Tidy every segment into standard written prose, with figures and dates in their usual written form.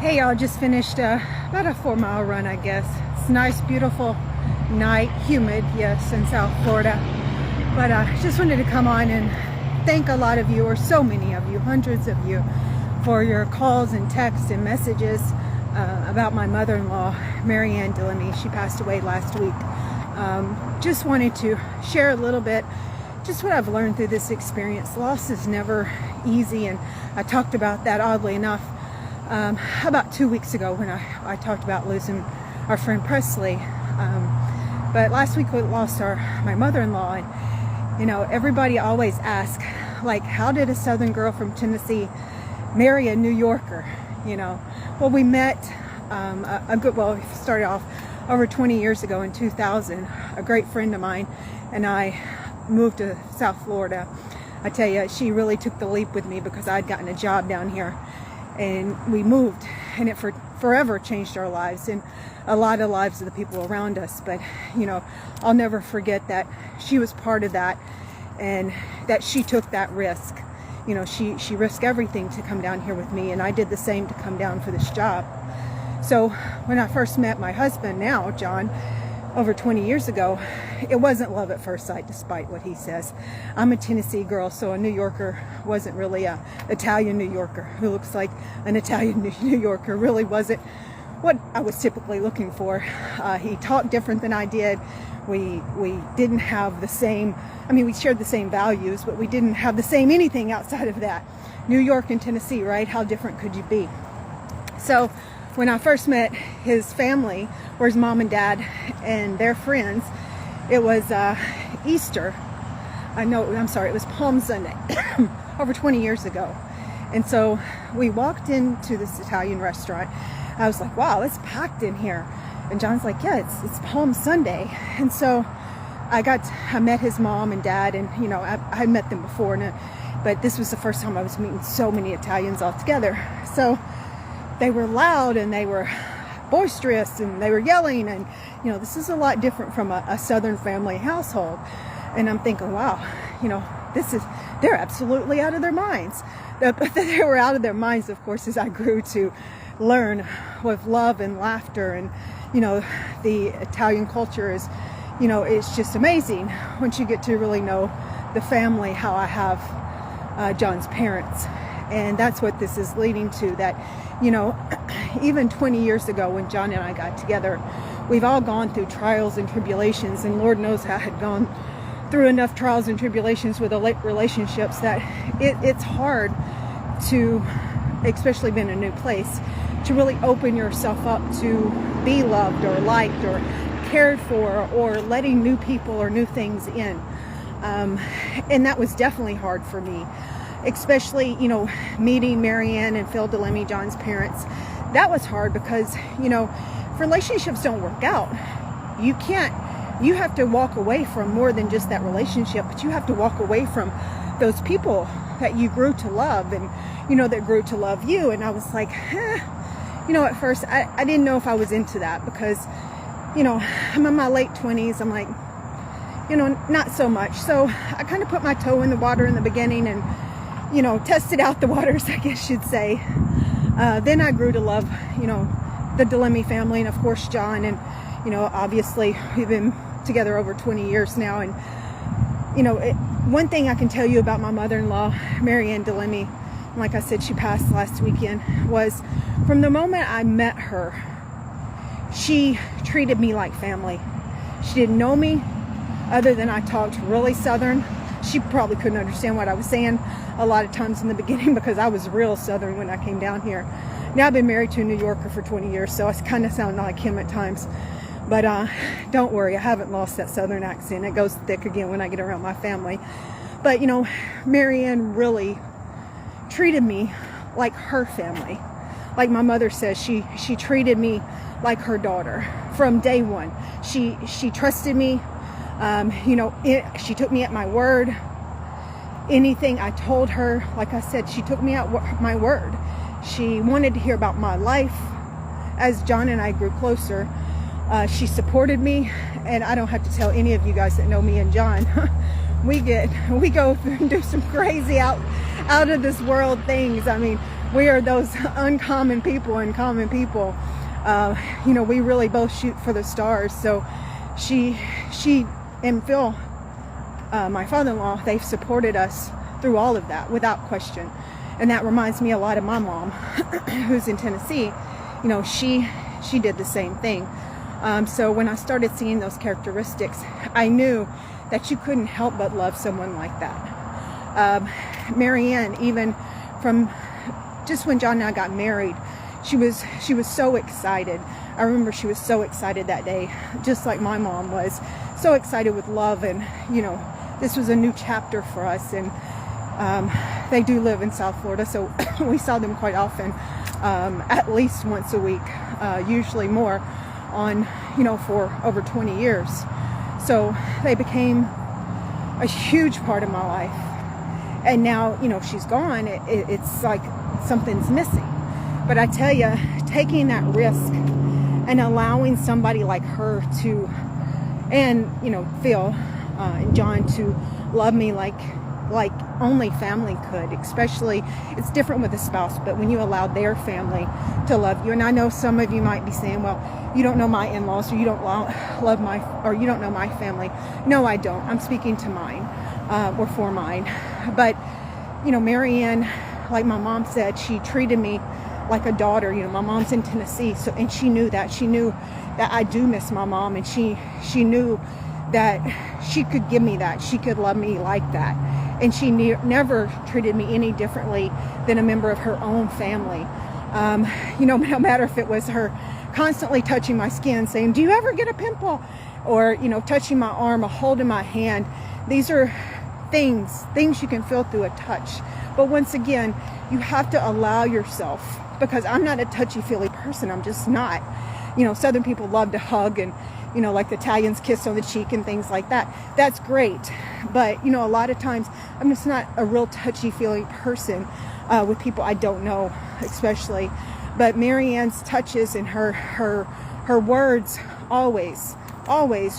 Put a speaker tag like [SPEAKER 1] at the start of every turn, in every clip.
[SPEAKER 1] Hey y'all, just finished about a 4-mile run, I guess. It's a nice, beautiful night, humid, yes, in South Florida. But just wanted to come on and thank a lot of you, or so many of you, hundreds of you, for your calls and texts and messages about my mother-in-law, Marianne Delemy. She passed away last week. Just wanted to share a little bit, just what I've learned through this experience. Loss is never easy, and I talked about that, oddly enough, about 2 weeks ago when I talked about losing our friend Presley. But last week we lost my mother-in-law, and you know, everybody always asks, like, how did a Southern girl from Tennessee marry a New Yorker? You know, well, we met we started off over 20 years ago in 2000. A great friend of mine and I moved to South Florida. I tell you, she really took the leap with me because I'd gotten a job down here, and we moved, and it forever changed our lives and a lot of lives of the people around us. But you know, I'll never forget that she was part of that, and that she took that risk. You know, she risked everything to come down here with me, and I did the same to come down for this job. So when I first met my husband now, John, over 20 years ago, it wasn't love at first sight, despite what he says. I'm a Tennessee girl, so a New Yorker wasn't really a Italian New Yorker who looks like an Italian New Yorker. Really wasn't what I was typically looking for. He talked different than I did. We didn't have the same, I mean, we shared the same values, but we didn't have the same anything outside of that. New York and Tennessee, right? How different could you be? So when I first met his family, or his mom and dad and their friends, it was Easter. It was Palm Sunday, over 20 years ago. And so we walked into this Italian restaurant. I was like, wow, it's packed in here. And John's like, yeah, it's Palm Sunday. And so I met his mom and dad, and you know, I had met them before, but this was the first time I was meeting so many Italians all together. So they were loud and they were boisterous and they were yelling, and you know, this is a lot different from a Southern family household. And I'm thinking, wow, you know, they're absolutely out of their minds. But they were out of their minds, of course, as I grew to learn with love and laughter. And you know, the Italian culture is, you know, it's just amazing once you get to really know the family, how I have John's parents. And that's what this is leading to, that, you know, even 20 years ago when John and I got together, we've all gone through trials and tribulations, and Lord knows I had gone through enough trials and tribulations with relationships that it's hard to, especially being in a new place, to really open yourself up to be loved or liked or cared for, or letting new people or new things in. And that was definitely hard for me. Especially, you know, meeting Marianne and Phil Delemy, John's parents. That was hard because, you know, if relationships don't work out, you have to walk away from more than just that relationship, but you have to walk away from those people that you grew to love, and, you know, that grew to love you. And I was like, you know, at first I didn't know if I was into that, because, you know, I'm in my late 20s. I'm like, you know, not so much. So I kind of put my toe in the water in the beginning and, you know, tested out the waters, I guess you'd say. Then I grew to love, you know, the Delemy family, and of course John, and you know, obviously we've been together over 20 years now. And you know, one thing I can tell you about my mother-in-law, Marianne Delemy, like I said, she passed last weekend, was from the moment I met her, she treated me like family. She didn't know me other than I talked really Southern. She probably couldn't understand what I was saying a lot of times in the beginning, because I was real Southern when I came down here. Now I've been married to a New Yorker for 20 years, so I kind of sound like him at times. But don't worry, I haven't lost that Southern accent. It goes thick again when I get around my family. But you know, Marianne really treated me like her family. Like my mother says, she treated me like her daughter from day one. She trusted me. You know, she took me at my word. Anything I told her, like I said, she took me at my word. She wanted to hear about my life. As John and I grew closer, she supported me, and I don't have to tell any of you guys that know me and John. we go through and do some crazy out of this world things. I mean, we are those uncommon people and common people. You know, we really both shoot for the stars. So she and Phil, my father-in-law, they've supported us through all of that without question. And that reminds me a lot of my mom, who's in Tennessee. You know, she did the same thing. So when I started seeing those characteristics, I knew that you couldn't help but love someone like that. Marianne, even from just when John and I got married, she was so excited. I remember she was so excited that day, just like my mom was, so excited with love. And you know, this was a new chapter for us. And they do live in South Florida, so we saw them quite often, at least once a week, usually more, on, you know, for over 20 years. So they became a huge part of my life. And now, you know, she's gone, it's like something's missing. But I tell you, taking that risk and allowing somebody like her to, and, you know, Phil and John, to love me like only family could. Especially, it's different with a spouse, but when you allow their family to love you. And I know some of you might be saying, well, you don't know my in-laws, or you don't love my, or you don't know my family. No, I don't. I'm speaking to mine, or for mine. But, you know, Marianne, like my mom said, she treated me like a daughter. You know, my mom's in Tennessee, so, and she knew that. She knew that I do miss my mom, and she knew that she could give me that. She could love me like that. And she never treated me any differently than a member of her own family. You know, no matter if it was her constantly touching my skin, saying, do you ever get a pimple? Or, you know, touching my arm or holding my hand. These are things you can feel through a touch. But once again, you have to allow yourself, because I'm not a touchy-feely person. I'm just not. You know, Southern people love to hug, and, you know, like the Italians kiss on the cheek and things like that. That's great. But, you know, a lot of times I'm just not a real touchy-feely person with people I don't know, especially. But Marianne's touches and her words always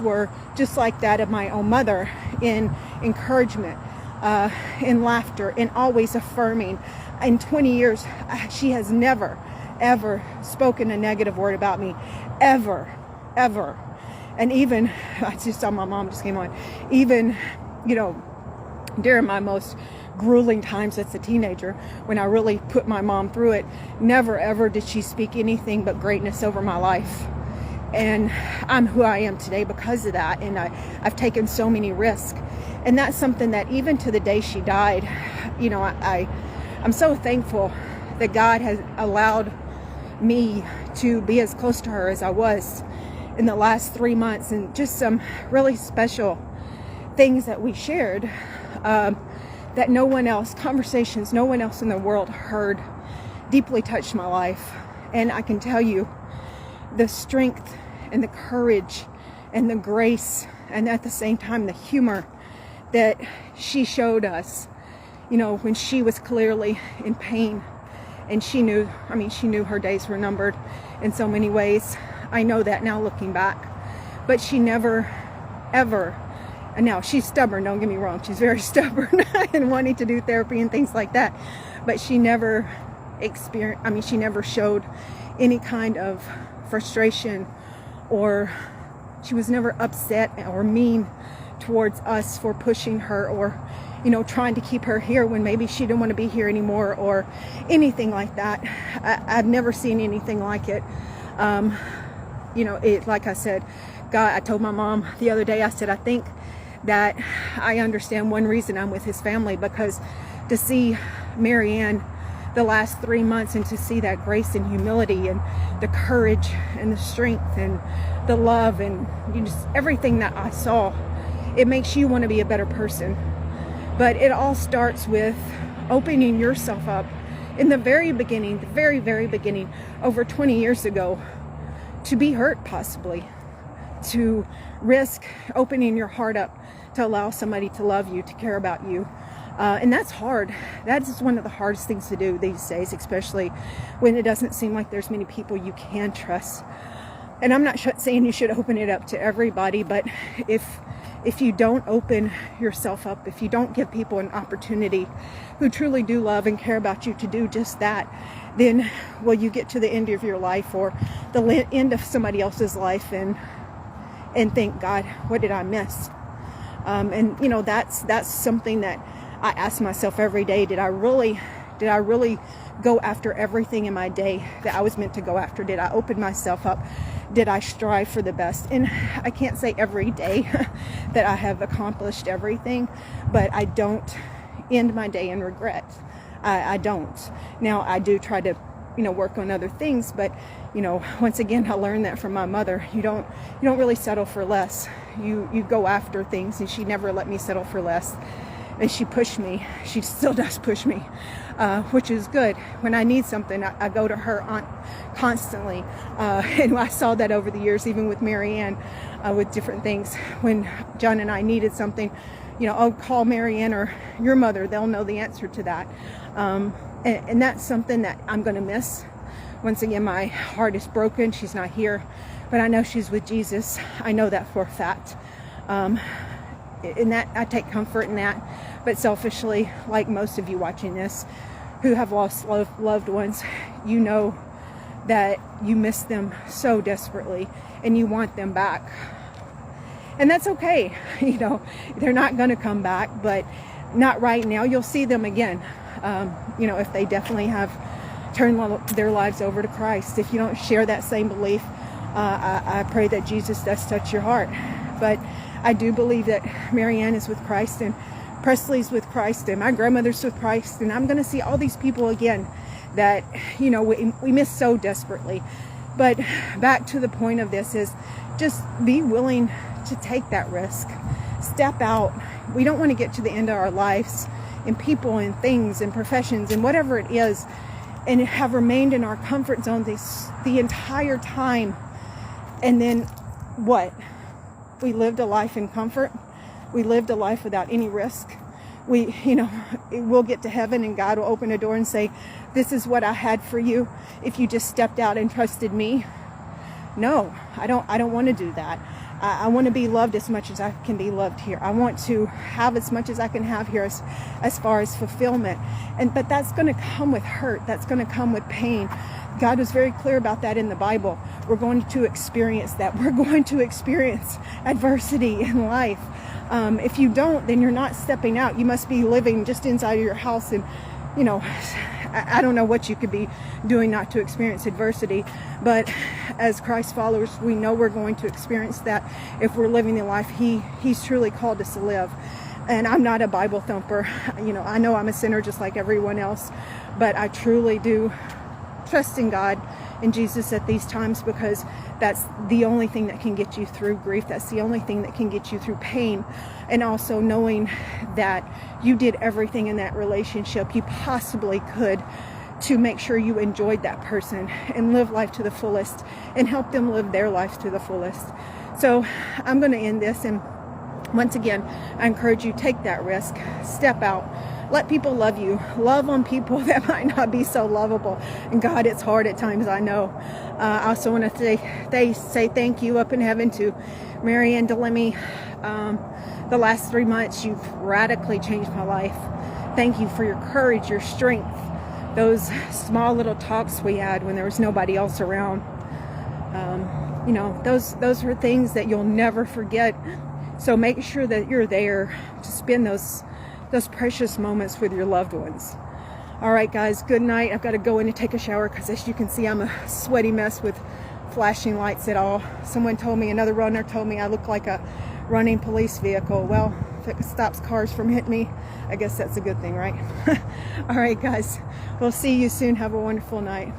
[SPEAKER 1] were just like that of my own mother, in encouragement, in laughter, and always affirming. In 20 years, she has never, ever spoken a negative word about me. Ever. And even, I just saw my mom just came on, even, you know, during my most grueling times as a teenager, when I really put my mom through it, never ever did she speak anything but greatness over my life. And I'm who I am today because of that. And I've taken so many risks. And that's something that even to the day she died, you know, I'm so thankful that God has allowed me to be as close to her as I was in the last 3 months, and just some really special things that we shared, that no one else, conversations no one else in the world heard, deeply touched my life. And I can tell you, the strength and the courage and the grace, and at the same time the humor that she showed us, you know, when she was clearly in pain, and she knew her days were numbered in so many ways. I know that now looking back. But she never, ever, and now she's stubborn, don't get me wrong, she's very stubborn and wanting to do therapy and things like that. But she never she never showed any kind of frustration, or she was never upset or mean towards us for pushing her, or, you know, trying to keep her here when maybe she didn't want to be here anymore, or anything like that. I've never seen anything like it. You know, like I said, God, I told my mom the other day, I said, I think that I understand one reason I'm with his family, because to see Marianne the last 3 months, and to see that grace and humility and the courage and the strength and the love, and just everything that I saw, it makes you want to be a better person. But it all starts with opening yourself up in the very beginning, the very, very beginning, over 20 years ago, to be hurt, possibly, to risk opening your heart up to allow somebody to love you, to care about you. And that's hard. That is one of the hardest things to do these days, especially when it doesn't seem like there's many people you can trust. And I'm not saying you should open it up to everybody, but if if you don't open yourself up, if you don't give people an opportunity who truly do love and care about you to do just that, then will you get to the end of your life or the end of somebody else's life and think, God, what did I miss? And you know, that's something that I ask myself every day. Did I really go after everything in my day that I was meant to go after? Did I open myself up? Did I strive for the best? And I can't say every day that I have accomplished everything, but I don't end my day in regret. I don't. Now, I do try to, work on other things, but, once again, I learned that from my mother. You don't really settle for less. You go after things, and she never let me settle for less. And she pushed me. She still does push me, which is good. When I need something, I go to her constantly. And I saw that over the years, even with Marianne, with different things. When John and I needed something, I'll call Marianne or your mother. They'll know the answer to that. And that's something that I'm going to miss. Once again, my heart is broken. She's not here, but I know she's with Jesus. I know that for a fact. In that, I take comfort in that. But selfishly, like most of you watching this who have lost loved ones, you know that you miss them so desperately and you want them back. And that's okay. They're not going to come back, but not right now. You'll see them again. If they definitely have turned their lives over to Christ. If you don't share that same belief, I pray that Jesus does touch your heart. But I do believe that Marianne is with Christ and Presley's with Christ and my grandmother's with Christ. And I'm going to see all these people again that, we miss so desperately. But back to the point of this is just be willing to take that risk. Step out. We don't want to get to the end of our lives and people and things and professions and whatever it is and have remained in our comfort zone the entire time. And then what? We lived a life in comfort. We lived a life without any risk. We'll get to heaven and God will open a door and say, this is what I had for you if you just stepped out and trusted me. No, I don't want to do that. I want to be loved as much as I can be loved here. I want to have as much as I can have here as far as fulfillment. But that's going to come with hurt. That's going to come with pain. God was very clear about that in the Bible. We're going to experience that. We're going to experience adversity in life. If you don't, then you're not stepping out. You must be living just inside of your house and, I don't know what you could be doing not to experience adversity, but as Christ followers, we know we're going to experience that if we're living the life He's truly called us to live. And I'm not a Bible thumper. I know I'm a sinner just like everyone else, but I truly do trust in God and Jesus at these times because that's the only thing that can get you through grief. That's the only thing that can get you through pain. And also knowing that you did everything in that relationship you possibly could to make sure you enjoyed that person and live life to the fullest and help them live their life to the fullest. So I'm going to end this. And once again, I encourage you, take that risk, step out. Let people love you. Love on people that might not be so lovable. And God, it's hard at times, I know. I also want to say thank you up in heaven to Marianne DeLemme. The last 3 months, you've radically changed my life. Thank you for your courage, your strength. Those small little talks we had when there was nobody else around. Those are things that you'll never forget. So make sure that you're there to spend those precious moments with your loved ones. All right, guys, good night. I've got to go in and take a shower because as you can see, I'm a sweaty mess with flashing lights at all. Another runner told me I look like a running police vehicle. Well, if it stops cars from hitting me, I guess that's a good thing, right? All right, guys, we'll see you soon. Have a wonderful night.